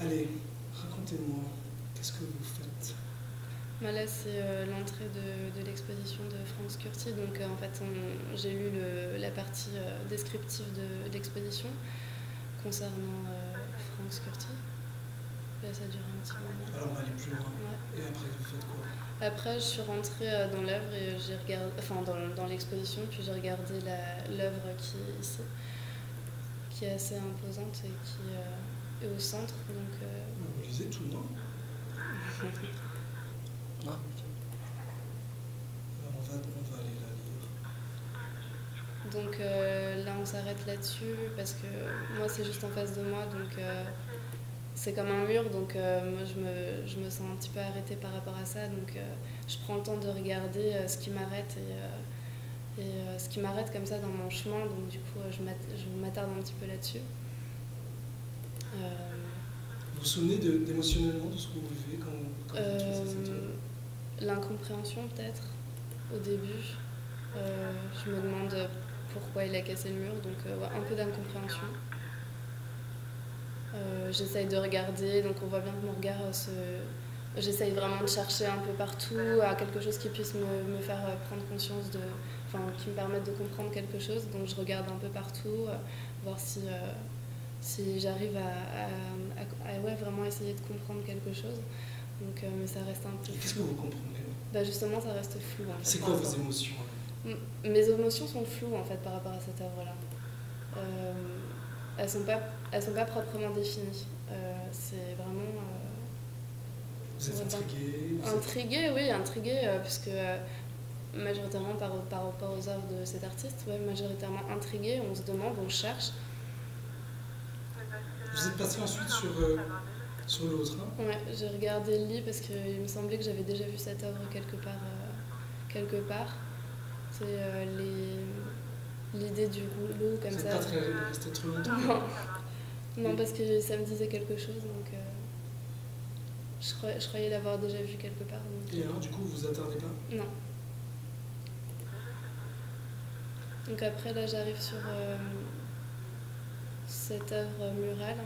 Allez, racontez-moi, qu'est-ce que vous faites? Là, c'est l'entrée de l'exposition de Franz Curti. Donc, en fait, j'ai lu la partie descriptive de l'exposition concernant Franz Curti. Là, ça dure un petit moment. Alors on va aller plus loin. Ouais. Et après, vous faites quoi? Après, je suis rentrée dans l'œuvre et j'ai regardé, enfin dans l'exposition, puis j'ai regardé l'œuvre qui est ici, qui est assez imposante et qui est au centre. Donc, Vous lisez tout, non? Ah, ok. Alors on va aller la lire. Donc là, on s'arrête là-dessus parce que moi, c'est juste en face de moi, donc c'est comme un mur, donc moi, je me sens un petit peu arrêtée par rapport à ça, donc je prends le temps de regarder ce qui m'arrête et ce qui m'arrête comme ça dans mon chemin, donc du coup, je m'attarde un petit peu là-dessus. Vous vous souvenez d'émotionnellement de ce que vous vivez quand vous utilisez cette œuvre? L'incompréhension peut-être au début. Je me demande pourquoi il a cassé le mur, donc ouais, un peu d'incompréhension. J'essaye de regarder, donc on voit bien que mon regard j'essaye vraiment de chercher un peu partout à quelque chose qui puisse me faire prendre conscience de, enfin, qui me permette de comprendre quelque chose. Donc je regarde un peu partout, voir si j'arrive à ouais, vraiment essayer de comprendre quelque chose. Donc, mais ça reste un peu Et qu'est-ce que flou. vous comprenez? Bah justement, ça reste flou. En fait, C'est quoi vos émotions? mes émotions sont floues en fait par rapport à cette œuvre-là. Elles sont pas proprement définies. C'est vraiment. Vous êtes intrigué? Intriguée, oui, intriguée, puisque majoritairement par rapport aux œuvres de cet artiste, ouais, majoritairement intriguée, on se demande, on cherche. Vous êtes passé ensuite sur l'autre, hein? Ouais, j'ai regardé le lit parce qu'il me semblait que j'avais déjà vu cette œuvre quelque part. C'est l'idée du rouleau comme Vous ça. n'êtes pas resté trop longtemps? Non, parce que ça me disait quelque chose, donc je croyais l'avoir déjà vu quelque part. Donc, Et alors, du coup, vous vous attardez pas? non. Donc après, là, j'arrive sur cette œuvre murale.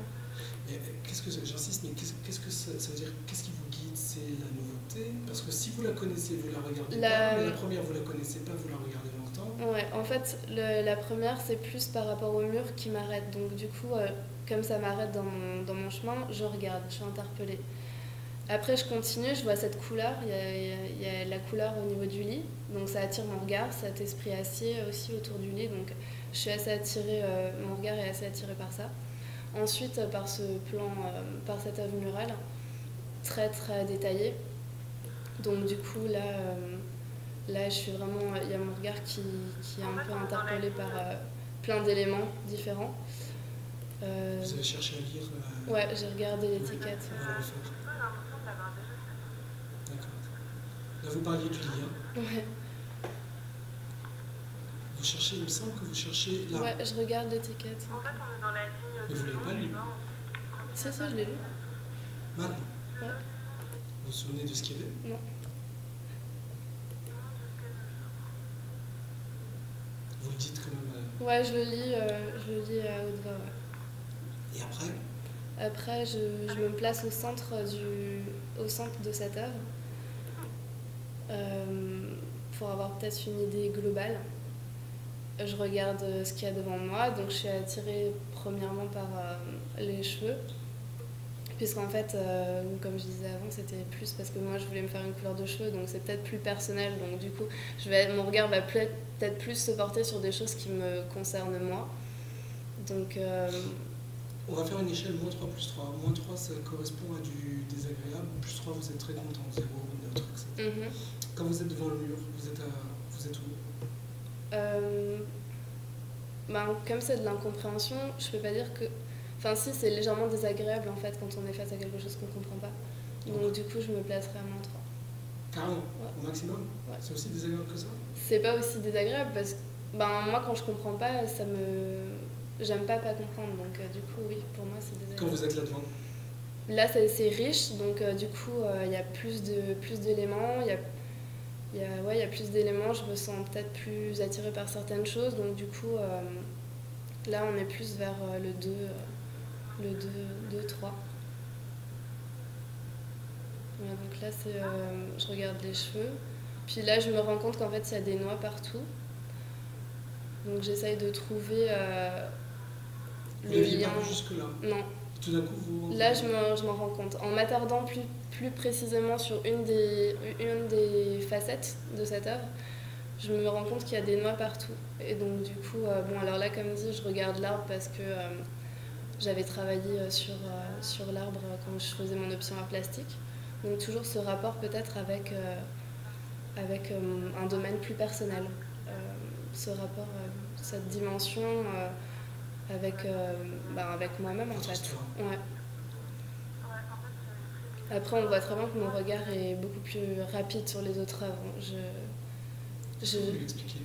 Et qu'est-ce que j'insiste, mais qu'est-ce que ça veut dire? Qu'est-ce qui vous guide? C'est la nouveauté? Parce que si vous la connaissez, vous la regardez pas, mais la première, vous la connaissez pas, vous la regardez longtemps. Ouais, en fait, la première, c'est plus par rapport au mur qui m'arrête. Donc du coup, comme ça m'arrête dans mon chemin, je regarde, je suis interpellée. Après, je continue, je vois cette couleur, il y a la couleur au niveau du lit, donc ça attire mon regard, cet esprit acier aussi autour du lit, donc je suis assez attirée, mon regard est assez attiré par ça. Ensuite, par ce plan, par cette œuvre murale, très très détaillée, donc du coup là je suis vraiment, il y a mon regard qui est un peu interpellé par plein d'éléments différents. Vous avez cherché à lire Ouais, j'ai regardé l'étiquette. On va le faire. D'accord. Là, vous parliez du lit, hein? Ouais. Vous cherchez, il me semble que vous cherchez là. Ouais, je regarde l'étiquette. En fait, on est dans la ligne. Mais vous l'avez pas lu? Si, je l'ai lu. Maintenant? Ouais. Vous vous souvenez de ce qu'il y avait? Non. Vous le dites quand même. Ouais, je le lis à haute voix, ouais. Et après? Après, je me place au centre de cette œuvre pour avoir peut-être une idée globale. Je regarde ce qu'il y a devant moi, donc je suis attirée premièrement par les cheveux, puisqu'en fait, comme je disais avant, c'était plus parce que moi je voulais me faire une couleur de cheveux, donc c'est peut-être plus personnel, donc du coup mon regard va peut-être plus se porter sur des choses qui me concernent moi. Donc on va faire une échelle -3 plus 3. -3, ça correspond à du désagréable. Plus 3, vous êtes très content. 0, neutre, etc. Quand vous êtes devant le mur, vous êtes où? Comme c'est de l'incompréhension, je peux pas dire que... Enfin si, c'est légèrement désagréable en fait quand on est face à quelque chose qu'on comprend pas. Donc du coup, je me placerai à -3. Carrément? Ouais. Au maximum? Ouais. C'est aussi désagréable que ça? C'est pas aussi désagréable parce que moi quand je comprends pas, j'aime pas comprendre, donc du coup oui, pour moi c'est désagréable. Quand vous êtes là-devant? Là c'est riche, donc du coup il y a plus d'éléments, il y a plus d'éléments, je me sens peut-être plus attirée par certaines choses, donc du coup là on est plus vers le 2, 3. Ouais, donc là, je regarde les cheveux. Puis là, je me rends compte qu'en fait, il y a des noix partout. Donc j'essaye de trouver Vous le n'aviez lien. pas vu jusque-là? Non. Tout d'un coup, vous... Là, je m'en rends compte. En m'attardant plus précisément sur une des facettes de cette œuvre, je me rends compte qu'il y a des noix partout. Et donc, du coup, bon, alors là, comme dit, je regarde l'arbre parce que j'avais travaillé sur l'arbre quand je faisais mon option art plastique. Donc, toujours ce rapport peut-être avec un domaine plus personnel. Ce rapport, cette dimension avec moi-même en fait. Ouais. Après, on voit très bien que mon regard est beaucoup plus rapide sur les autres œuvres. Qu'est-ce que vous lui expliquez?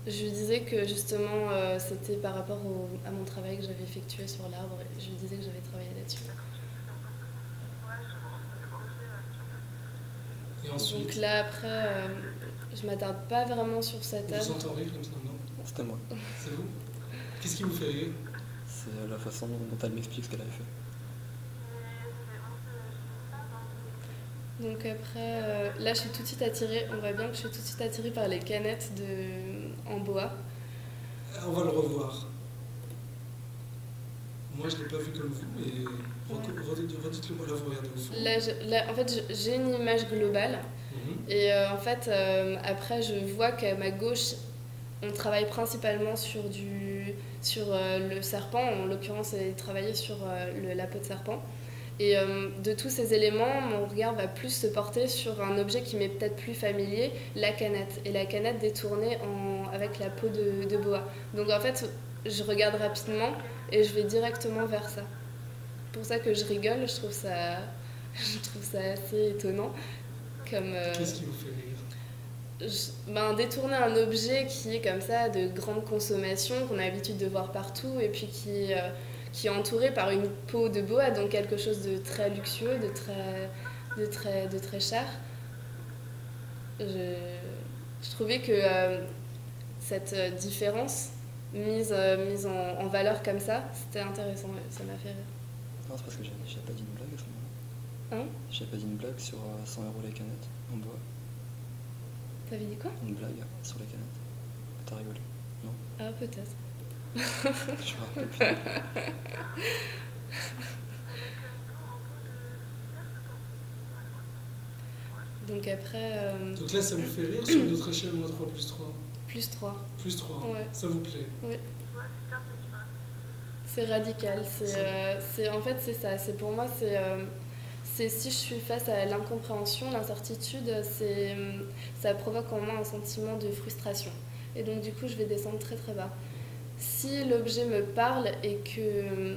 Je lui disais que justement c'était par rapport à mon travail que j'avais effectué sur l'arbre et je lui disais que j'avais travaillé là-dessus. Et ensuite? Donc là après, je m'attarde pas vraiment sur cette œuvre. Vous entendez rire comme ça, non? C'était moi. C'est vous? Qu'est-ce qui vous fait rire? C'est la façon dont elle m'explique ce qu'elle avait fait. Donc après, là je suis tout de suite attirée, on voit bien que je suis tout de suite attirée par les canettes en bois. On va le revoir. Moi je ne l'ai pas vu comme vous, mais redites-le moi, là vous regardez au fond. Là, en fait j'ai une image globale et en fait après je vois qu'à ma gauche on travaille principalement sur le serpent, en l'occurrence elle travaillait sur la peau de serpent. Et de tous ces éléments, mon regard va plus se porter sur un objet qui m'est peut-être plus familier, la canette. Et la canette détournée avec la peau de boa. Donc en fait, je regarde rapidement et je vais directement vers ça. C'est pour ça que je rigole, je trouve ça assez étonnant. Qu'est-ce qui vous fait rire? Détourner un objet qui est comme ça de grande consommation, qu'on a l'habitude de voir partout, et puis qui est entouré par une peau de boa, donc quelque chose de très luxueux, de très cher. Je trouvais que cette différence mise en valeur comme ça, c'était intéressant, ça m'a fait rire. Non, c'est parce que j'avais pas dit une blague à ce moment-là. Hein? J'avais pas dit une blague sur 100 € les canettes en bois. T'avais dit quoi? Une blague sur les canettes. T'as rigolé? Non? Ah, peut-être. Je me rappelle plus. Donc après... Donc là ça vous fait rire sur notre échelle moins 3 plus 3? Plus 3. Plus 3, ouais. Ça vous plaît? Oui. C'est radical. En fait c'est ça. C'est pour moi c'est si je suis face à l'incompréhension, l'incertitude, ça provoque en moi un sentiment de frustration. Et donc du coup je vais descendre très très bas. Si l'objet me parle et que...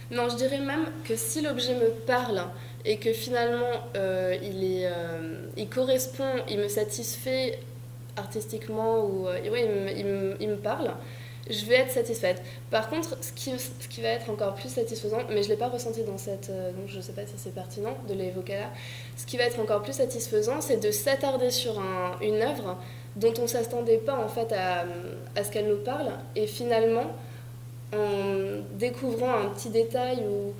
Non, je dirais même que si l'objet me parle et que finalement il correspond, il me satisfait artistiquement, ou il me parle, je vais être satisfaite. Par contre, ce qui va être encore plus satisfaisant, mais je ne l'ai pas ressenti dans cette... donc je ne sais pas si c'est pertinent de l'évoquer là, ce qui va être encore plus satisfaisant, c'est de s'attarder sur une œuvre dont on ne s'attendait pas en fait à ce qu'elle nous parle, et finalement en découvrant un petit détail ou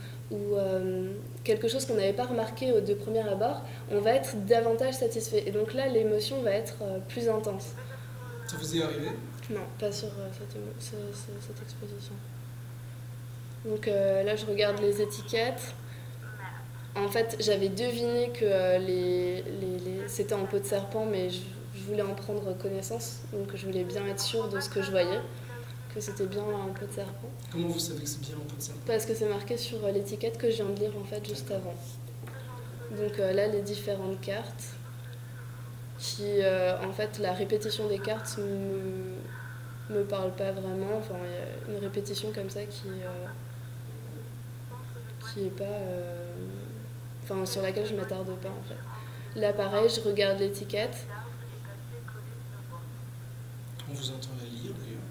quelque chose qu'on n'avait pas remarqué de premier abord, on va être davantage satisfait. Et donc là, l'émotion va être plus intense. Ça vous est arrivé? Non, pas sur cette exposition. Donc là, je regarde les étiquettes. En fait, j'avais deviné que c'était en peau de serpent, mais je voulais en prendre connaissance. Donc je voulais bien être sûre de ce que je voyais, que c'était bien en peau de serpent. Comment vous savez que c'est bien en peau de serpent? Parce que c'est marqué sur l'étiquette que je viens de lire en fait juste avant. Donc là, les différentes cartes, qui en fait la répétition des cartes me parle pas vraiment. Enfin, il y a une répétition comme ça qui est pas... Enfin, sur laquelle je m'attarde pas en fait. Là, pareil, je regarde l'étiquette. On vous entend la lire d'ailleurs.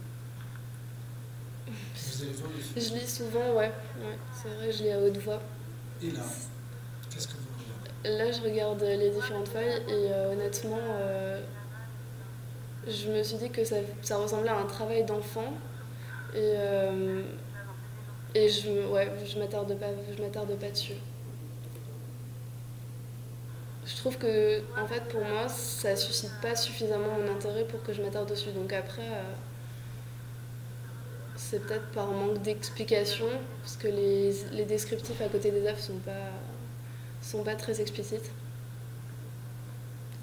Vous allez voir le film. Je lis souvent, ouais, c'est vrai, je lis à haute voix. Et là, qu'est-ce que vous regardez? Là, je regarde les différentes feuilles et honnêtement, je me suis dit que ça ressemblait à un travail d'enfant et je m'attarde pas dessus. je trouve que, en fait, pour moi, ça suscite pas suffisamment mon intérêt pour que je m'attarde dessus. Donc après, c'est peut-être par manque d'explication, parce que les descriptifs à côté des œuvres sont pas très explicites.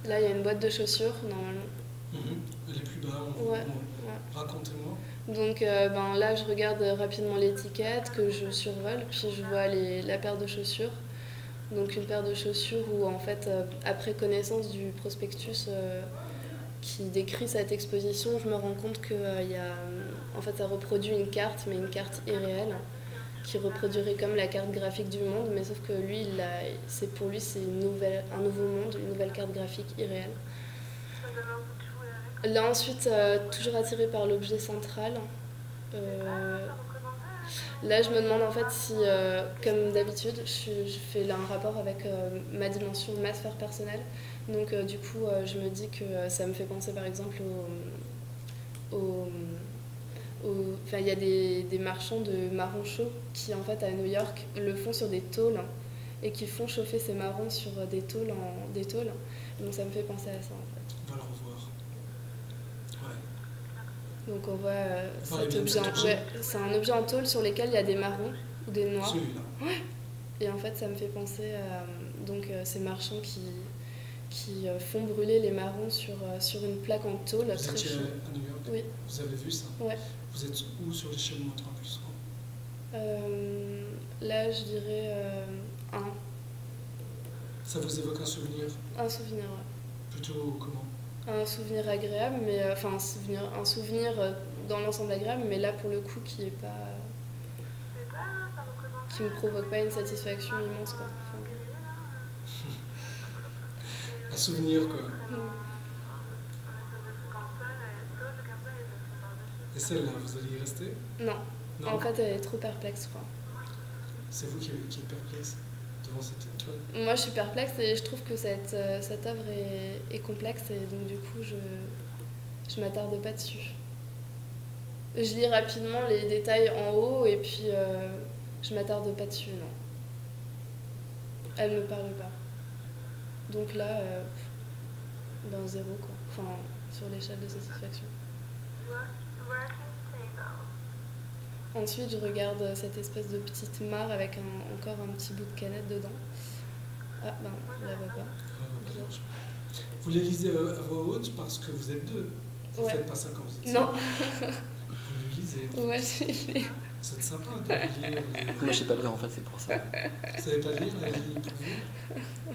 Là, il y a une boîte de chaussures, normalement. Elle est plus bas, Ouais. racontez-moi. Donc là, je regarde rapidement l'étiquette, que je survole, puis je vois la paire de chaussures. Donc une paire de chaussures où, en fait, après connaissance du prospectus qui décrit cette exposition, je me rends compte que en fait, ça reproduit une carte, mais une carte irréelle, qui reproduirait comme la carte graphique du monde, mais sauf que lui, pour lui, c'est un nouveau monde, une nouvelle carte graphique irréelle. Là, ensuite, toujours attirée par l'objet central. Là, je me demande en fait si, comme d'habitude, je fais là un rapport avec ma dimension ma sphère personnelle. Donc, du coup, je me dis que ça me fait penser par exemple enfin, il y a des marchands de marrons chauds qui, en fait, à New York, le font sur des tôles et qui font chauffer ces marrons sur des tôles. Donc, ça me fait penser à ça en fait. On va le revoir. Ouais. Donc on voit cet objet. C'est un objet en tôle sur lequel il y a des marrons ou des noirs. Celui-là. Ouais. Et en fait, ça me fait penser à ces marchands qui font brûler les marrons sur une plaque en tôle. Vous étiez à New York? Oui. Vous avez vu ça? Ouais. Vous êtes où sur l'échelle de 3+3? Là, je dirais 1. Ça vous évoque un souvenir? Un souvenir, ouais. Plutôt comment? Un souvenir agréable, mais enfin un souvenir dans l'ensemble agréable, mais là pour le coup qui me provoque pas une satisfaction immense quoi. Un souvenir quoi. Et celle-là, vous allez y rester? Non. En fait, elle est trop perplexe quoi. C'est vous qui êtes perplexe devant cette étoile? Moi je suis perplexe et je trouve que cette œuvre est complexe et donc du coup je m'attarde pas dessus. Je lis rapidement les détails en haut et puis je m'attarde pas dessus, non. Elle me parle pas. Donc là, 0 quoi. Enfin, sur l'échelle de satisfaction. Ensuite, je regarde cette espèce de petite mare avec encore un petit bout de canette dedans. Ah, je la vois pas. Vous les lisez à voix haute parce que vous êtes deux. Vous faites pas ça quand vous êtes Non. Vous les lisez. Ouais, je lis. C'est sympa de lire. Moi, je sais pas lire en fait, c'est pour ça. Vous savez pas lire, elle lit pour vous?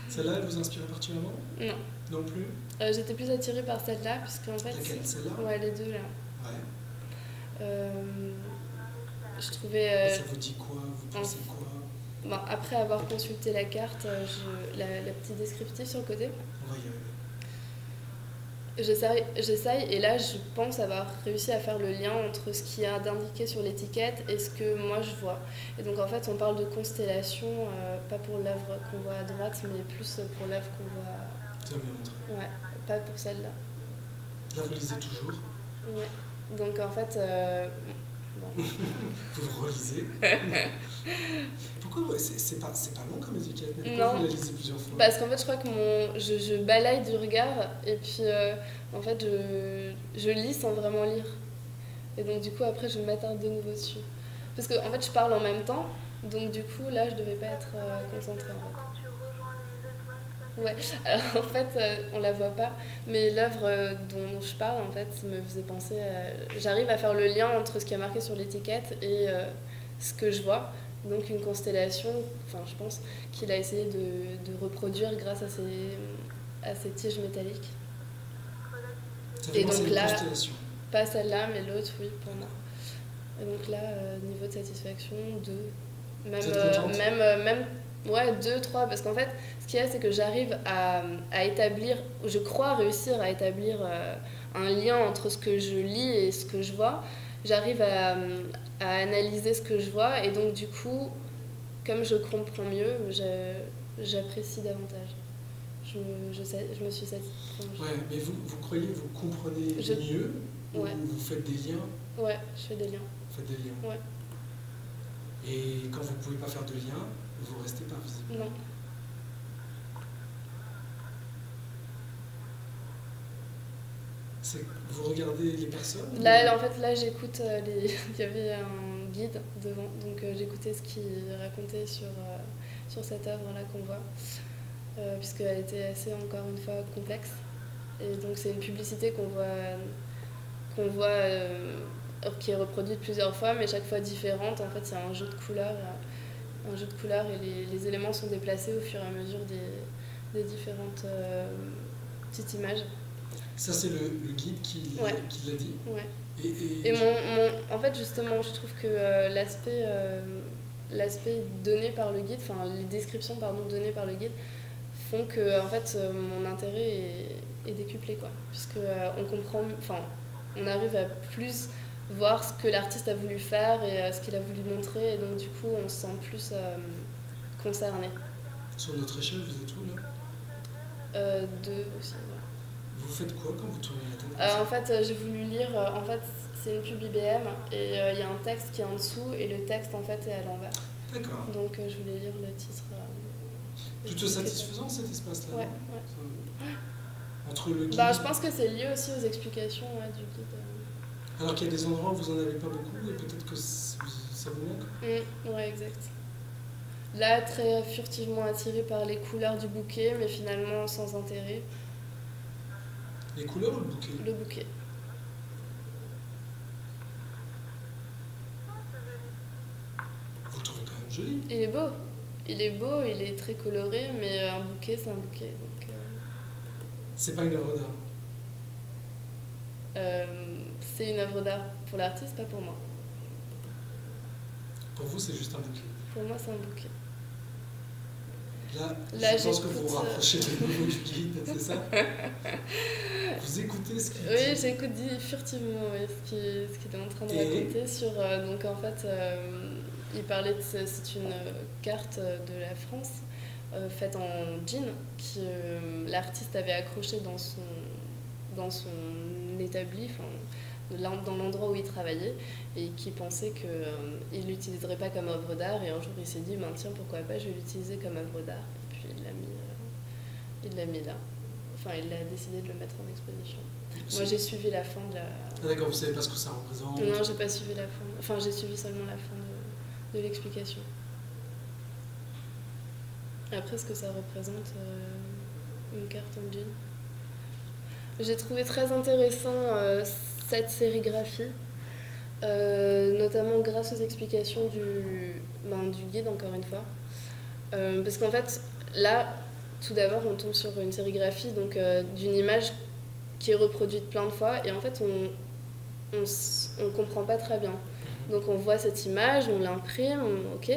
Celle-là, elle vous inspire particulièrement? Non. Non plus? J'étais plus attirée par celle-là, puisqu'en fait... Laquelle? Celle-là? Ouais, les deux là. Ouais. Je trouvais... Ça vous dit quoi? Vous pensez quoi? Après avoir consulté la carte, la petite descriptive sur le côté, On va y arriver. j'essaye et là je pense avoir réussi à faire le lien entre ce qu'il y a d'indiqué sur l'étiquette et ce que moi je vois. Et donc en fait on parle de constellation, pas pour l'œuvre qu'on voit à droite, mais plus pour l'œuvre qu'on voit... Ça va bien montrer. Ouais, pas pour celle-là. Là vous lisez toujours? Ouais. Donc en fait... bon. Vous relisez? Pourquoi c'est pas long comme étiquette, mais Non. pourquoi vous la lisez plusieurs fois? Parce qu'en fait, je crois que je balaye du regard et puis en fait, je lis sans vraiment lire. Et donc, du coup, après, je m'attarde de nouveau dessus. Parce que en fait, je parle en même temps, donc du coup, là, je devais pas être concentrée en fait. Ouais, alors en fait, on la voit pas, mais l'œuvre dont je parle, en fait, me faisait penser à... J'arrive à faire le lien entre ce qui est marqué sur l'étiquette et ce que je vois. Donc une constellation, enfin je pense, qu'il a essayé de reproduire grâce à ces tiges métalliques. Et donc là, pas celle-là, mais l'autre, oui, pour moi. Et donc là, niveau de satisfaction, 2. Même ouais, 2, 3, parce qu'en fait, ce qu'il y a, c'est que j'arrive à établir, je crois réussir à établir un lien entre ce que je lis et ce que je vois. J'arrive à analyser ce que je vois, et donc du coup, comme je comprends mieux, j'apprécie davantage. Je me suis satisfaite. Ouais, mais vous croyez que vous comprenez mieux, ou vous faites des liens? Ouais, je fais des liens. Vous faites des liens? Ouais. Et quand vous ne pouvez pas faire de lien, vous restez pas visible? Non. Vous regardez les personnes? Là, en fait, là, j'écoute il y avait un guide devant, donc j'écoutais ce qu'il racontait sur cette œuvre-là qu'on voit, puisqu'elle était assez, encore une fois, complexe. Et donc, c'est une publicité qui est reproduite plusieurs fois, mais chaque fois différente. En fait, c'est un jeu de couleurs. Et les éléments sont déplacés au fur et à mesure des différentes petites images. Ça, c'est le guide qui l'a dit. Ouais. Et En fait, justement, je trouve que l'aspect donné par le guide, enfin les descriptions données par le guide, font que en fait mon intérêt est décuplé, quoi, puisque on comprend, enfin on arrive à plus voir ce que l'artiste a voulu faire et ce qu'il a voulu montrer, et donc du coup on se sent plus concerné. Sur notre échelle, vous êtes où là? Deux aussi. Ouais. Vous faites quoi quand vous tournez la tête? En fait, j'ai voulu lire. En fait, c'est une pub IBM et il y a un texte qui est en dessous et le texte en fait est à l'envers. D'accord. Donc je voulais lire le titre. Plutôt satisfaisant cet espace-là. Ouais. Entre le guide. Je pense que c'est lié aussi aux explications du guide. Alors qu'il y a des endroits où vous en avez pas beaucoup et peut-être que ça vous manque. Ouais, exact. Là, très furtivement attiré par les couleurs du bouquet, mais finalement sans intérêt. Les couleurs ou le bouquet? Le bouquet. Vous le trouvez quand même joli. Il est beau, il est très coloré, mais un bouquet, c'est un bouquet. Donc, c'est pas une œuvre d'art. C'est une œuvre d'art pour l'artiste, pas pour moi. Pour vous, c'est juste un bouquet. Pour moi, c'est un bouquet. Là, je pense que vous vous rapprochez de nouveau du guide, c'est ça? Vous écoutez ce qu'il dit? Oui, j'écoute furtivement ce qu'il est en train de raconter sur... donc en fait, il parlait de... C'est une carte de la France faite en jean que l'artiste avait accrochée dans son établi, dans l'endroit où il travaillait, et qui pensait qu'il ne l'utiliserait pas comme œuvre d'art, et un jour il s'est dit tiens, pourquoi pas, je vais l'utiliser comme œuvre d'art, et puis il l'a mis là. Enfin, il a décidé de le mettre en exposition. Moi, j'ai suivi la fin de la... Ah, d'accord, vous savez pas ce que ça représente? Non, j'ai pas suivi la fin. Enfin, j'ai suivi seulement la fin de l'explication. Après, ce que ça représente, une carte en jean. J'ai trouvé très intéressant cette sérigraphie, notamment grâce aux explications du guide, encore une fois. Parce qu'en fait, là, tout d'abord, on tombe sur une sérigraphie d'une image qui est reproduite plein de fois, et en fait, on comprend pas très bien. Donc on voit cette image, on l'imprime, ok.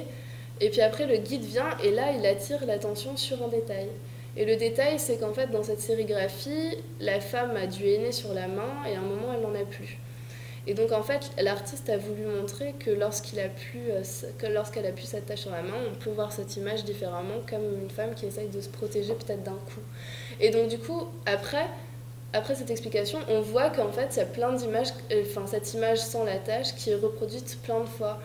Et puis après, le guide vient, et là, il attire l'attention sur un détail. Et le détail, c'est qu'en fait, dans cette sérigraphie, la femme a du henné sur la main, et à un moment, elle n'en a plus. Et donc, en fait, l'artiste a voulu montrer que lorsqu'elle a pu s'attacher sur la main, on peut voir cette image différemment, comme une femme qui essaye de se protéger peut-être d'un coup. Et donc, du coup, après cette explication, on voit qu'en fait, il y a plein d'images, cette image sans la tache qui est reproduite plein de fois.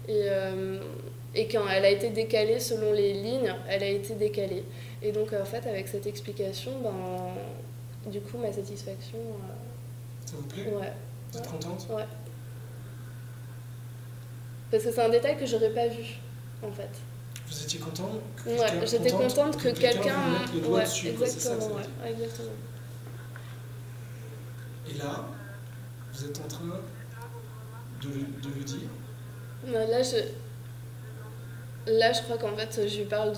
Et quand elle a été décalée selon les lignes, elle a été décalée. Et donc, en fait, avec cette explication, du coup, ma satisfaction... Ça vous plaît? Ouais. Vous êtes contente? Ouais. Parce que c'est un détail que j'aurais pas vu, en fait. Vous étiez contente? Ouais, j'étais contente que quelqu'un mette le doigt dessus. Exactement, exactement. Et là, vous êtes en train de le dire? Là, je crois qu'en fait, je lui parle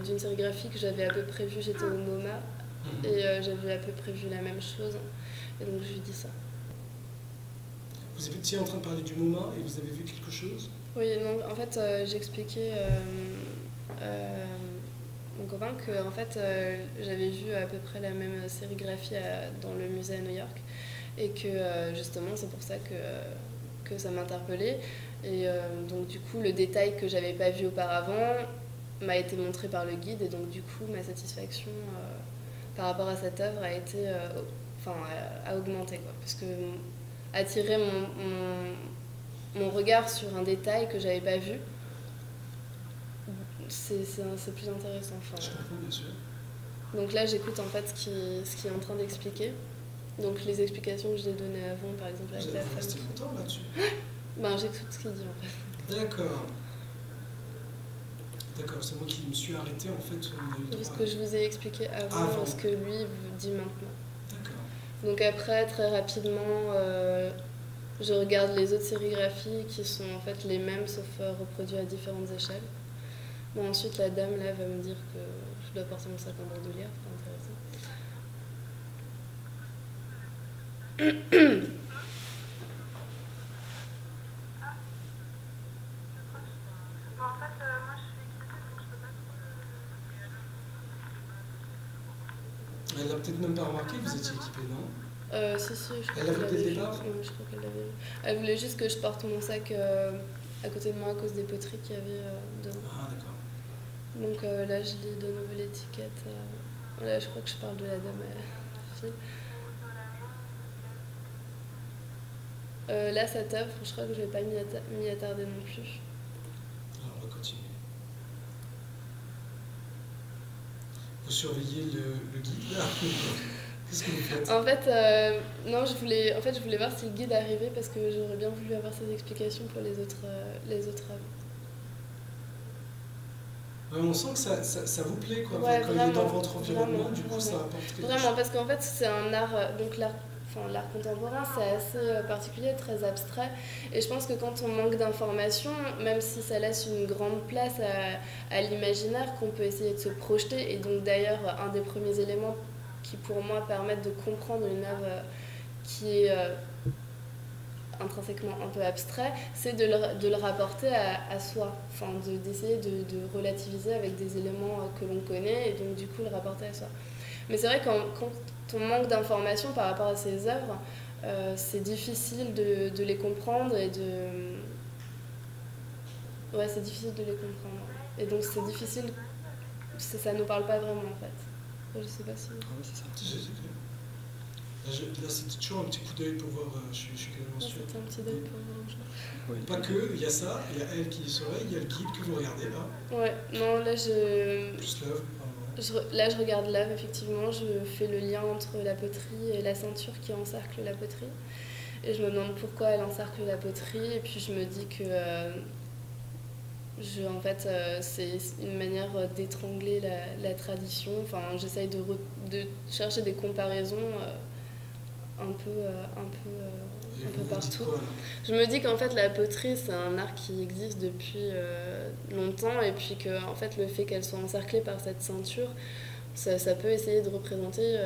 d'une sérigraphie que j'avais à peu près vue. J'étais au MoMA et j'avais à peu près vu la même chose. Et donc, je lui dis ça. Vous étiez en train de parler du MoMA et vous avez vu quelque chose? Oui, non, en fait, j'expliquais mon copain que en fait, j'avais vu à peu près la même sérigraphie dans le musée à New York, et que justement, c'est pour ça que ça m'interpellait. Et donc, du coup, le détail que j'avais pas vu auparavant m'a été montré par le guide, et donc, du coup, ma satisfaction par rapport à cette œuvre a été... a augmenté, quoi, parce que attirer mon regard sur un détail que j'avais pas vu, c'est plus intéressant. Je comprends, bien sûr. Donc là, j'écoute en fait ce qu'il est en train d'expliquer. Donc les explications que je l'ai données avant, par exemple avec Vous la êtes femme. resté longtemps là-dessus? Ben j'écoute ce qu'il dit en fait. D'accord. D'accord, c'est moi qui me suis arrêté en fait. On a eu Ce droit que je vous ai expliqué avant, ce que lui vous dit maintenant. D'accord. Donc après, très rapidement, je regarde les autres sérigraphies qui sont en fait les mêmes sauf reproduits à différentes échelles. Bon, ensuite, la dame là va me dire que je dois porter mon sac en bandoulière, c'est intéressant. Elle l'a peut-être même pas remarqué que vous étiez équipé, non? Si, je crois Elle l'avait dès le vu. départ? Oui, je crois qu'elle l'avait vu. Elle voulait juste que je porte mon sac à côté de moi à cause des poteries qu'il y avait dedans. Ah, d'accord. Donc là, je lis de nouveau l'étiquette. Là, je crois que je parle de la dame à la fille. Là, cette œuvre, je crois que je vais pas m'y attarder non plus. Alors, on va continuer. Vous surveillez le guide là? Qu'est-ce que vous faites? En fait, non, je voulais voir si le guide arrivait parce que j'aurais bien voulu avoir ses explications pour les autres œuvres. Ouais, on sent que ça vous plaît, quoi. Ouais, quand il est dans votre environnement, du coup, ça apporte quelque chose. Vraiment, parce qu'en fait, c'est un art, donc l'art contemporain, c'est assez particulier, très abstrait. Et je pense que quand on manque d'informations, même si ça laisse une grande place à l'imaginaire, qu'on peut essayer de se projeter, et donc d'ailleurs, un des premiers éléments qui, pour moi, permettent de comprendre une œuvre qui est intrinsèquement un peu abstrait, c'est de le rapporter à soi, enfin d'essayer de relativiser avec des éléments que l'on connaît et donc du coup le rapporter à soi. Mais c'est vrai que quand on manque d'informations par rapport à ces œuvres, c'est difficile de les comprendre et ouais, c'est difficile de les comprendre. Et donc c'est difficile, ça nous parle pas vraiment en fait. Je sais pas si... Ah oui, c'est ça. Là, c'était toujours un petit coup d'œil pour voir, je suis quasiment sûr. C'était un petit deuil pour voir. Oui. Pas que, il y a ça, il y a elle qui surveille, il y a le guide que vous regardez là. Ouais, non, là Plus l'œuvre, là je regarde l'œuvre, effectivement, je fais le lien entre la poterie et la ceinture qui encercle la poterie. Et je me demande pourquoi elle encercle la poterie, et puis je me dis que en fait, c'est une manière d'étrangler la tradition. Enfin, j'essaye de chercher des comparaisons un peu partout. Je me dis qu'en fait la poterie c'est un art qui existe depuis longtemps et puis que en fait le fait qu'elle soit encerclée par cette ceinture, ça peut essayer de représenter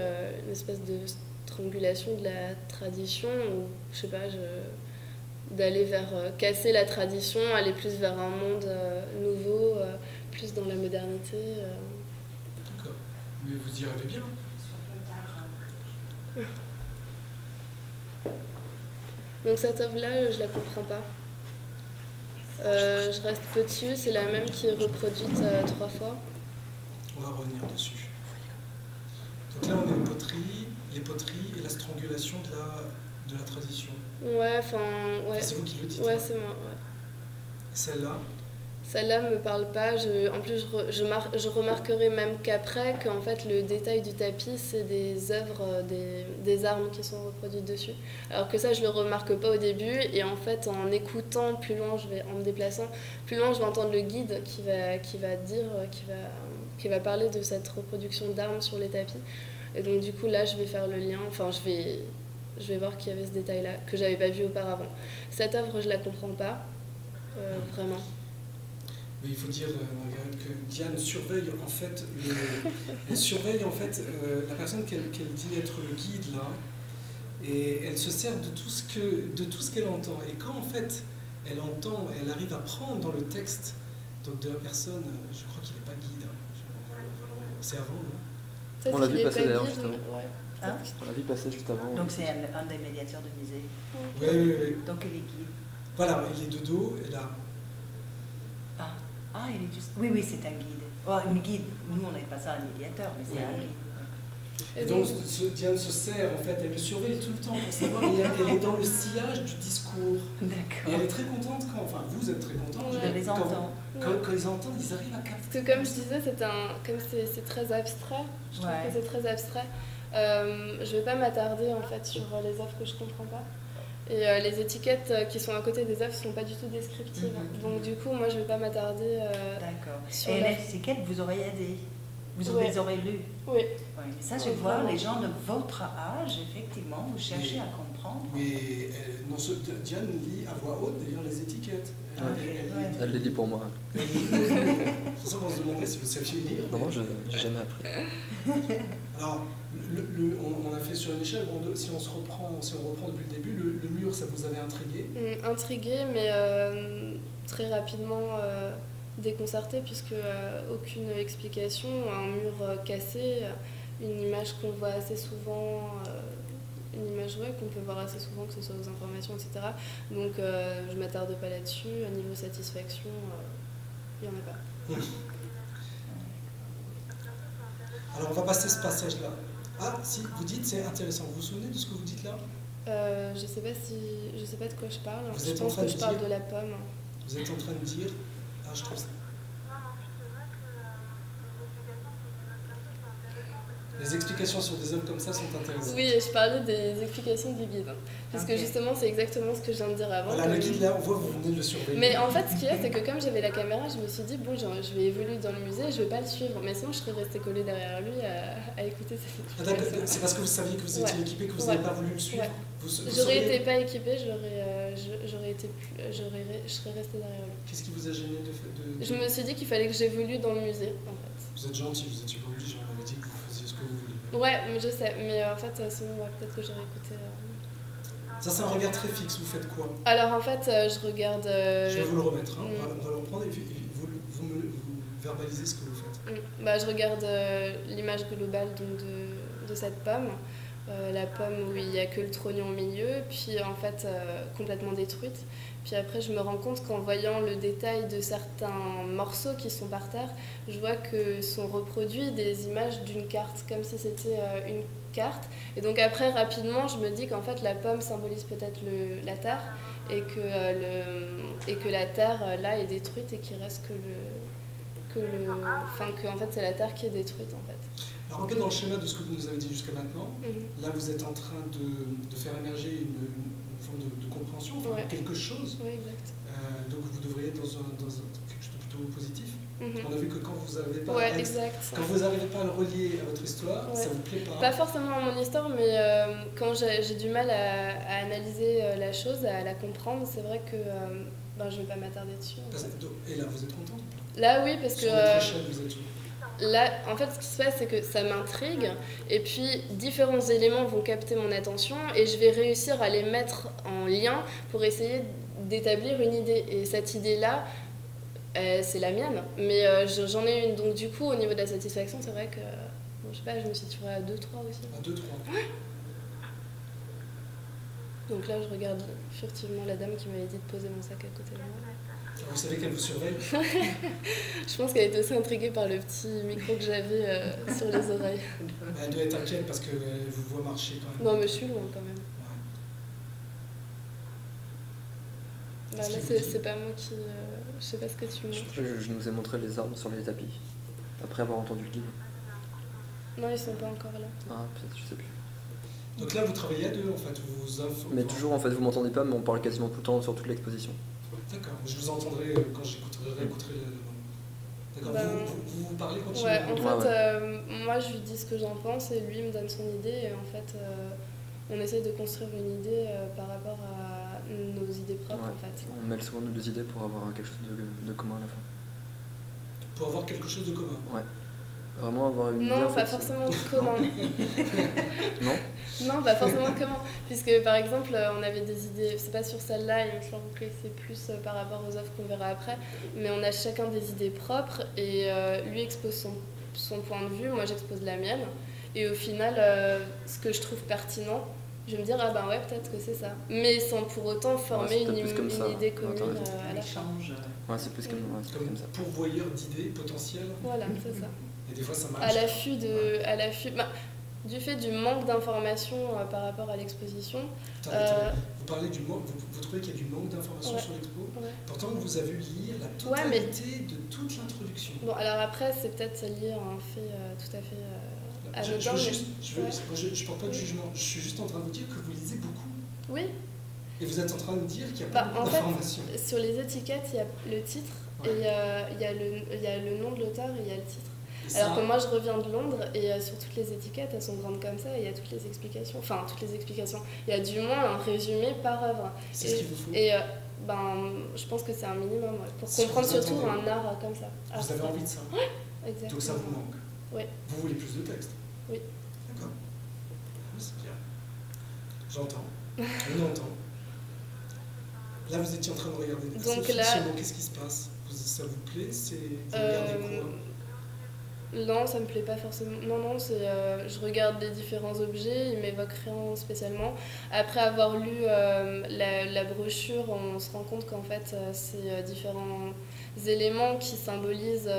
une espèce de strangulation de la tradition ou je sais pas, d'aller vers casser la tradition, aller plus vers un monde nouveau, plus dans la modernité. D'accord. Mais vous y arrivez bien. Donc cette œuvre-là, je la comprends pas. Je reste petit, c'est la même qui est reproduite 3 fois. On va revenir dessus. Donc là, on a les poteries et la strangulation de la tradition. Ouais, enfin, ouais. C'est vous qui le dites. Ouais, c'est moi, ouais. Celle-là? Celle-là me parle pas. En plus, je remarquerai même qu'après, qu'en fait, le détail du tapis, c'est des œuvres, des armes qui sont reproduites dessus. Alors que ça, je le remarque pas au début. Et en fait, en écoutant plus loin, en me déplaçant, plus loin, je vais entendre le guide qui va parler de cette reproduction d'armes sur les tapis. Et donc, du coup, là, je vais faire le lien. Enfin, je vais voir qu'il y avait ce détail-là que j'avais pas vu auparavant. Cette œuvre, je la comprends pas, vraiment. Mais il faut dire, Margaret, que Diane surveille en fait, la personne qu'elle dit être le guide là, et elle se sert de tout ce qu'elle entend. Et quand en fait elle arrive à prendre dans le texte donc de la personne, je crois qu'il n'est pas guide, c'est avant, non? On l'a vu passer d'ailleurs juste avant. Ouais. Hein? On l'a vu passer juste avant. Donc c'est un des médiateurs de musée. Oui. Donc il est guide. Voilà, il est de dos, et là. Ah, il est juste... Oui, c'est un guide. Oh, une guide. Nous, on n'est pas ça un médiateur, mais c'est un guide. Et donc, Diane se sert, en fait, elle le surveille tout le temps pour savoir, et elle est dans le sillage du discours. D'accord. Et elle est très contente enfin, vous êtes très contente. Je les entends. Quand ils entendent, ils arrivent à capter. Parce que comme je disais, comme c'est très abstrait, je trouve que c'est très abstrait. Je vais pas m'attarder en fait sur les œuvres que je comprends pas. Et les étiquettes qui sont à côté des œuvres sont pas du tout descriptives. Donc du coup, moi, je vais pas m'attarder D'accord. sur Et la- les étiquettes, vous aurez aidé. Vous Ouais. les aurez lues. Oui. Oui. Ça, je Ouais, vois, vraiment. les gens de votre âge, effectivement, vous cherchez à comprendre. Mais non, Diane lit à voix haute d'ailleurs les étiquettes. Ouais. Elle les dit pour moi. De toute façon, on se demandait si vous saviez lire. Non, je j'ai jamais appris. Alors, on a fait sur une échelle, bon, si on reprend depuis le début, le mur, ça vous avait intrigué. Intriguée, mais très rapidement déconcertée, puisque aucune explication, un mur cassé, une image qu'on voit assez souvent, une image qu'on peut voir assez souvent, que ce soit aux informations, etc. Donc je m'attarde pas là-dessus. À niveau satisfaction, il n'y en a pas. Alors, on va passer ce passage-là. Ah, si, vous dites, c'est intéressant. Vous vous souvenez de ce que vous dites là? Je sais pas de quoi je parle. Vous Je êtes en pense train que de je parle dire- de la pomme. Vous êtes en train de dire... Ah, je trouve ça. Les explications sur des œuvres comme ça sont intéressantes. Oui, je parlais des explications du guide. Parce que Ok. justement, c'est exactement ce que je viens de dire avant. Voilà, le guide là, on voit, vous venez de le surveiller. Mais en fait, ce qu'il y a, c'est que comme j'avais la caméra, je me suis dit, bon, je vais évoluer dans le musée, je vais pas le suivre. Mais sinon, je serais restée collée derrière lui à écouter ses Ah, d'accord, explications. c'est parce que vous saviez que vous étiez Ouais. équipé que vous Ouais. n'avez pas voulu le suivre. Ouais. Vous J'aurais sauriez- été pas équipée, je serais restée derrière lui. Qu'est-ce qui vous a gêné de... Je me suis dit qu'il fallait que j'évolue dans le musée, en fait. Vous êtes gentil, vous étiez pas obligé, on avait dit que vous faisiez ce que vous vouliez. Ouais, mais je sais, mais en fait, sinon, peut-être que j'aurais écouté. Ça, c'est un regard très fixe, vous faites quoi? Alors, en fait, je regarde. Je vais vous le remettre, hein. On va le reprendre et puis vous verbalisez ce que vous faites. Bah, je regarde l'image globale donc, de cette pomme. La pomme où il n'y a que le trognon au milieu, puis en fait complètement détruite. Puis après, je me rends compte qu'en voyant le détail de certains morceaux qui sont par terre, je vois que sont reproduits des images d'une carte, comme si c'était une carte. Et donc après, rapidement, je me dis qu'en fait, la pomme symbolise peut-être la terre, et que la terre, là, est détruite, et qu'il reste enfin, que en fait, c'est la terre qui est détruite, en fait. Alors, un peu dans le schéma de ce que vous nous avez dit jusqu'à maintenant, là, vous êtes en train de faire émerger une forme de compréhension, enfin, Ouais. quelque chose. Oui, exact. Donc, vous devriez être dans quelque chose de plutôt positif. Mhm. On a vu que quand vous n'arrivez pas, Ouais, exact. quand vous n'arrivez pas à le relier à votre histoire, Ouais. ça vous plaît pas. Pas forcément à mon histoire, mais quand j'ai du mal à analyser la chose, à la comprendre, c'est vrai que je vais pas m'attarder dessus. Et là, vous êtes contente ou pas? Là, oui, parce que Sur votre échelle, vous êtes où? là, en fait, ce qui se passe, c'est que ça m'intrigue, et puis différents éléments vont capter mon attention, et je vais réussir à les mettre en lien pour essayer d'établir une idée. Et cette idée-là, c'est la mienne, mais j'en ai une. Donc du coup, au niveau de la satisfaction, c'est vrai que, bon, je sais pas, je me situerai à 2-3 aussi. À 2-3. Donc là, je regarde furtivement la dame qui m'avait dit de poser mon sac à côté de moi. Vous savez qu'elle vous surveille. Je pense qu'elle était aussi intriguée par le petit micro que j'avais sur les oreilles. Elle doit être inquiète parce qu'elle vous voit marcher quand même. Non, mais je suis loin quand même. Ouais. Là, c'est pas moi qui... je sais pas ce que tu montres. Je nous ai montré les arbres sur les tapis, après avoir entendu le guide. Non, ils sont pas encore là. Ah, peut-être, je sais plus. Donc là, vous travaillez à deux en fait. Mais toujours, en fait, vous m'entendez pas, mais on parle quasiment tout le temps sur toute l'exposition. D'accord, je vous entendrai quand réécouterai le. D'accord, Ben, vous parlez continuez. Ouais, en Ouais, fait, moi je lui dis ce que j'en pense et lui me donne son idée. Et en fait, on essaye de construire une idée par rapport à nos idées propres Ouais. en fait. On mêle souvent nos deux idées pour avoir quelque chose de commun à la fin. Pour avoir quelque chose de commun. Ouais. Vraiment avoir une idée, Non, en pas fait, forcément comment. Non. Non, pas forcément comment. Puisque par exemple, on avait des idées, c'est pas sur celle-là, il me semble que c'est plus par rapport aux œuvres qu'on verra après, mais on a chacun des idées propres et lui expose son point de vue, moi j'expose la mienne. Et au final, ce que je trouve pertinent, je vais me dire, ah ben ouais, peut-être que c'est ça. Mais sans pour autant former c'est peut-être plus comme ça. une idée Ouais, commune t'as raison. à la fin. L'échange. Ouais, c'est plus comme ça. Pourvoyeur d'idées potentielles. Voilà, c'est ça. Et des fois, ça À marche. l'affût du fait du manque d'informations par rapport à l'exposition. Attendez, vous parlez du manque, vous trouvez qu'il y a du manque d'informations Ouais. sur l'expo. Ouais. Pourtant, vous avez lire la Ouais, mais- totalité de toute l'introduction. Bon, alors après, c'est peut-être lié à un fait tout à fait anodin. Je porte pas de jugement, je suis juste en train de vous dire que vous lisez beaucoup. Oui. Et vous êtes en train de me dire qu'il n'y a pas beaucoup d'informations. En fait, sur les étiquettes, il y a le titre, et il y a le nom de l'auteur et il y a le titre. Alors que moi je reviens de Londres et sur toutes les étiquettes elles sont grandes comme ça et il y a toutes les explications, il y a du moins un résumé par œuvre. C'est ce qu'il vous faut. Et je pense que c'est un minimum pour comprendre surtout un art comme ça. Vous avez envie de ça. Oui, exactement. Donc ça vous manque. Oui. Vous voulez plus de texte. Oui. D'accord. C'est bien. J'entends. On entend. Là vous étiez en train de regarder des Donc personnes. là, qu'est-ce qui se passe? Ça vous plaît? Vous regardez quoi? Non, ça me plaît pas forcément. Non, je regarde les différents objets, ils m'évoquent rien spécialement. Après avoir lu la brochure, on se rend compte qu'en fait, c'est différents éléments qui symbolisent.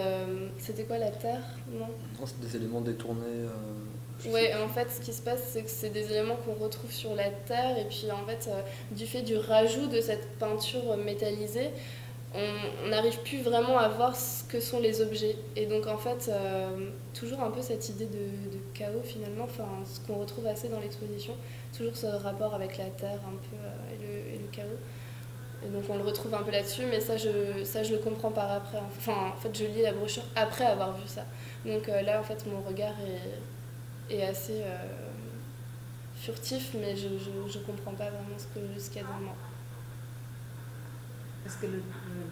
C'était quoi, la Terre? Non, c'est des éléments détournés. Oui, en fait, ce qui se passe, c'est que c'est des éléments qu'on retrouve sur la Terre, et puis en fait, du fait du rajout de cette peinture métallisée, on n'arrive plus vraiment à voir ce que sont les objets. Et donc en fait, toujours un peu cette idée de chaos finalement, enfin, ce qu'on retrouve assez dans l'exposition, toujours ce rapport avec la Terre un peu et le chaos. Et donc on le retrouve un peu là-dessus, mais ça je le comprends par après. Enfin, en fait, je lis la brochure après avoir vu ça. Donc là, en fait, mon regard est assez furtif, mais je comprends pas vraiment ce qu'il y a dans moi. Parce que le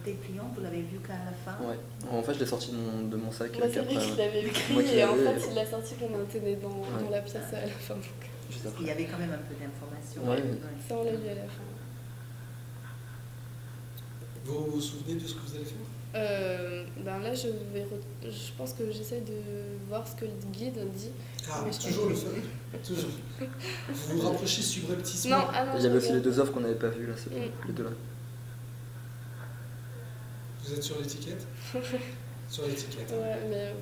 dépliant, vous l'avez vu qu'à la fin? Ouais, en fait je l'ai sorti de mon sac. Moi c'est vrai qu'il l'avait écrit et en fait il l'a sorti quand on était dans la pièce à la fin. Parce qu'il y avait quand même un peu d'informations. Ouais. Ça on l'a lu à la fin. Vous vous souvenez de ce que vous allez faire? Là je pense que j'essaie de voir ce que le guide dit. Ah, toujours le fun. Toujours. Vous vous rapprochez subrepticement. Non, il y avait aussi les deux offres qu'on n'avait pas vues là, c'est les deux là. Vous êtes sur l'étiquette? Sur l'étiquette. Ouais, mais.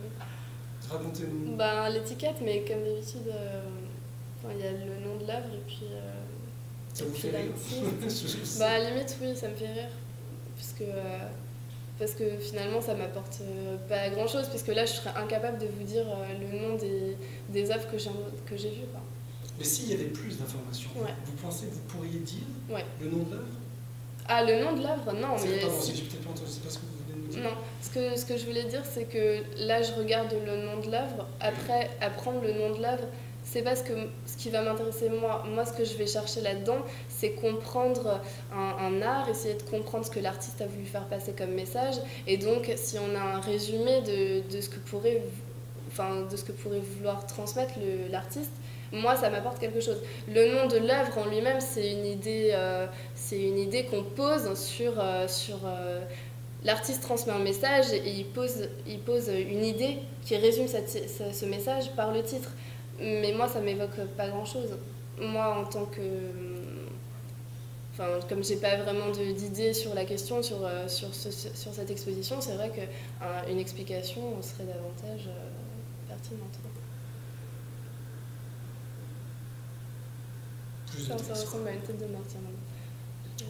Racontez-nous. L'étiquette, mais comme d'habitude, il y a le nom de l'œuvre et puis. Ça vous fait rire? À la limite, oui, ça me fait rire. Parce que finalement, ça m'apporte pas grand chose, puisque là, je serais incapable de vous dire le nom des œuvres que j'ai vues. Quoi. Mais s'il y avait plus d'informations, vous pensez que vous pourriez dire le nom de l'œuvre? Ah, le nom de l'œuvre, non. Mais pardon, j'ai peut-être pas entendu, c'est pas ce que vous venez de me dire. Non, ce que je voulais dire, c'est que là, je regarde le nom de l'œuvre. Après, apprendre le nom de l'œuvre, c'est pas ce qui va m'intéresser moi. Moi, ce que je vais chercher là-dedans, c'est comprendre un art, essayer de comprendre ce que l'artiste a voulu faire passer comme message. Et donc, si on a un résumé de ce que pourrait vouloir transmettre l'artiste, moi, ça m'apporte quelque chose. Le nom de l'œuvre en lui-même, c'est une idée qu'on pose sur l'artiste transmet un message et il pose une idée qui résume ce message par le titre. Mais moi, ça m'évoque pas grand-chose. Moi, en tant que... comme j'ai pas vraiment d'idée sur la question, sur cette exposition, c'est vrai qu'une explication serait davantage pertinente. Ça ressemble à une tête de martyr.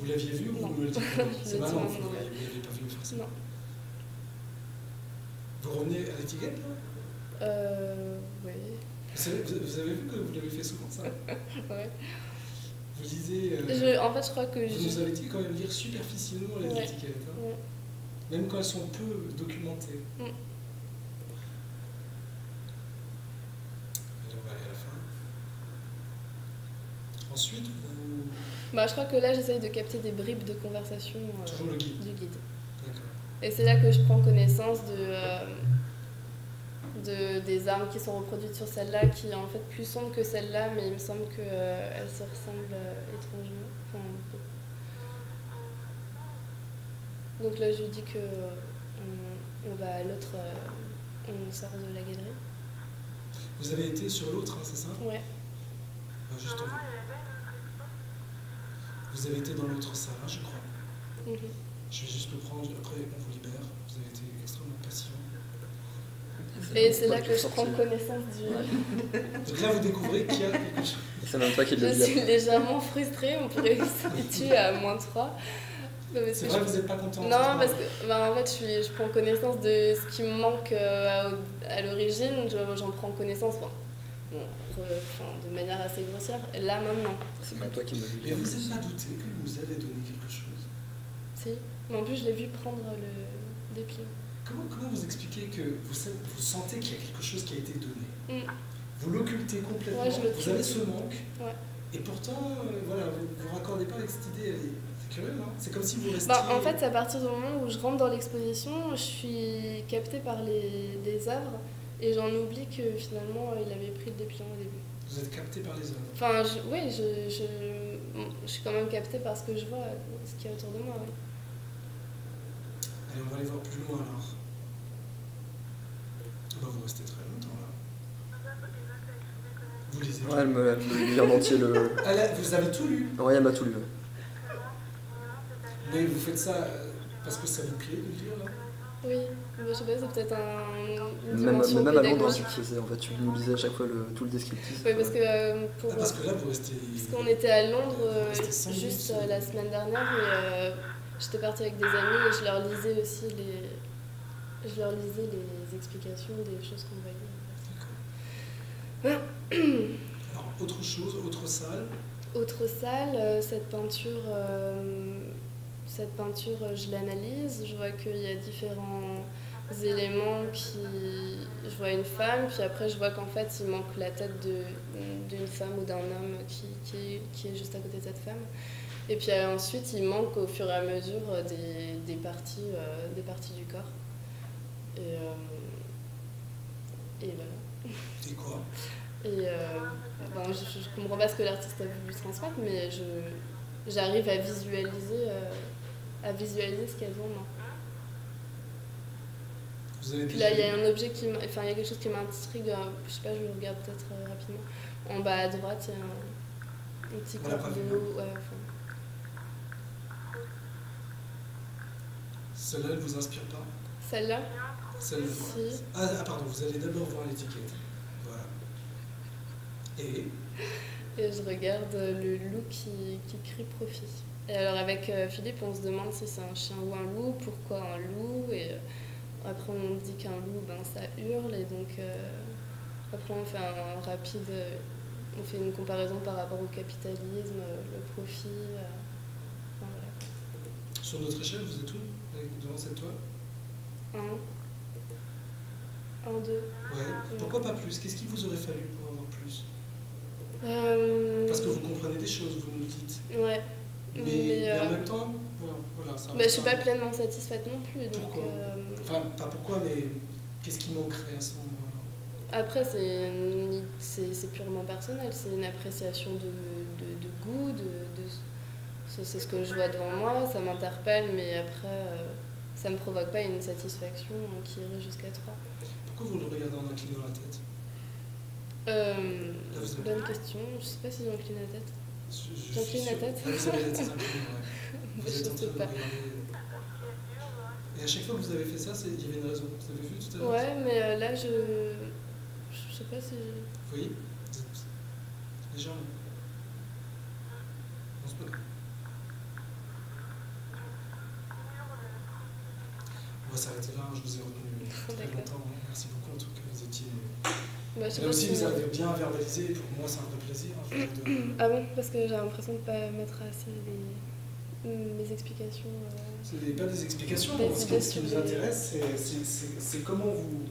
Vous l'aviez vu ou vous me le dites? C'est marrant, vous ne l'aviez pas vu forcément. Non. Vous revenez à l'étiquette là? Oui. Vous avez vu que vous l'avez fait souvent ça? Ouais. Vous lisez. En fait, je crois que. Vous nous avez dit quand même lire superficiellement les étiquettes. Hein. Ouais. Même quand elles sont peu documentées. Alors on va aller à la fin. Ensuite, vous... je crois que là, j'essaye de capter des bribes de conversation toujours le guide. Du guide. D'accord. Et c'est là que je prends connaissance des armes qui sont reproduites sur celle-là, qui est en fait plus sombre que celle-là, mais il me semble qu'elles se ressemblent étrangement. Donc là, je lui dis qu'on va à l'autre, on sort de la galerie. Vous avez été sur l'autre, hein, c'est ça? Ouais. Juste en haut. Vous avez été dans l'autre salle, je crois. Je vais juste le prendre, après on vous libère. Vous avez été extrêmement patient. Et c'est là que je prends connaissance du... Donc là, vous découvrez qu'il y a quelque chose. C'est même pas qu'il le dit. Je suis légèrement frustrée, on pourrait s'habituer à -3. C'est vrai que vous n'êtes pas contente? Non, parce que en fait, je prends connaissance de ce qui me manque à l'origine, j'en prends connaissance. Bon, de manière assez grossière. Là, maintenant. C'est bien toi qui me Et vous n'êtes pas douté que vous avez donné quelque chose? Si. Mais en plus, je l'ai vu prendre des pieds. Comment vous expliquez que vous sentez qu'il y a quelque chose qui a été donné? Mm. Vous l'occultez complètement, Ouais, je vous l'occulte. avez ce manque, Ouais. et pourtant, voilà, vous ne vous raccordez pas avec cette idée. C'est curieux, non? C'est comme si vous restiez... En fait, c'est à partir du moment où je rentre dans l'exposition, je suis captée par les œuvres et j'en oublie que finalement, il avait pris le dépliant au début. Vous êtes capté par les œuvres. Enfin, oui, je suis quand même captée par ce que je vois, ce qu'il y a autour de moi. Oui. Allez, on va aller voir plus loin alors. Bah, vous restez très longtemps là. Vous lisez. Ouais, elle me lit en entier le. Ah, là, vous avez tout lu? Ouais, elle m'a tout lu. Mais vous faites ça parce que ça vous plaît de le lire là? Oui, mais je sais pas, c'est peut-être une Même dimension à Londres, tu pédagogique. faisais, en fait, tu nous lisais à chaque fois tout le descriptif. Oui, parce que Parce que là, vous restez. parce qu'on était à Londres Vous restez 5 juste minutes. la semaine dernière et j'étais partie avec des amis et je leur lisais aussi les explications des choses qu'on voyait. Alors, autre chose, autre salle. Autre salle, cette peinture, je l'analyse, je vois qu'il y a différents éléments Je vois une femme, puis après je vois qu'en fait il manque la tête d'une femme ou d'un homme qui est juste à côté de cette femme. Et puis ensuite il manque au fur et à mesure des parties du corps. Et voilà. Et quoi? Et je comprends pas ce que l'artiste a voulu transmettre, mais j'arrive à visualiser ce qu'il y a devant moi. Vous avez Puis là, il y a un objet il y a quelque chose qui m'intrigue, je sais pas, je le regarde peut-être rapidement. En bas à droite, il y a un petit On l'a corps pas de vu. l'eau. Ouais, Celle-là, elle vous inspire pas? Celle-là, Celle-là. si. Ah, pardon, vous allez d'abord voir l'étiquette. Voilà. Et Et je regarde le loup qui crie profit. Et alors avec Philippe, on se demande si c'est un chien ou un loup, pourquoi un loup, et après on dit qu'un loup, ça hurle, et donc après on fait on fait une comparaison par rapport au capitalisme, le profit. Enfin, voilà. sur notre échelle, vous êtes où devant cette toile? Un, deux. Ouais. Pourquoi pas plus? Qu'est-ce qu'il vous aurait fallu pour avoir plus? Parce que vous comprenez des choses, vous nous dites. Ouais. Mais en même temps, voilà, ça Je suis pas pleinement satisfaite non plus. Donc, Pourquoi? Enfin, pas pourquoi, mais qu'est-ce qui manquerait à ce moment-là? après, c'est purement personnel. C'est une appréciation de goût. C'est ce que je vois devant moi. Ça m'interpelle, mais après, ça me provoque pas une satisfaction qui irait jusqu'à 3. Pourquoi vous le regardez en inclinant la tête? Bonne question. Je sais pas si j'incline la tête. J'incline la tête. Vous avez la tête inclinée, ouais. Vous êtes en train de regarder. Et à chaque fois que vous avez fait ça, il y avait une raison. Vous avez vu tout à l'heure? Ouais, mais là, je sais pas si... Vous voyez? Vous êtes légèrement. On se peut. On va s'arrêter là, je vous ai retenu très D'accord. longtemps. Merci beaucoup en tout cas, vous étiez... je sais Là pas aussi, si- vous avez bien verbalisé, pour moi c'est un vrai plaisir. Ah bon? Parce que j'ai l'impression de pas mettre assez mes explications. C'est pas des explications, Des ce idées qui sur nous les- intéresse, c'est comment vous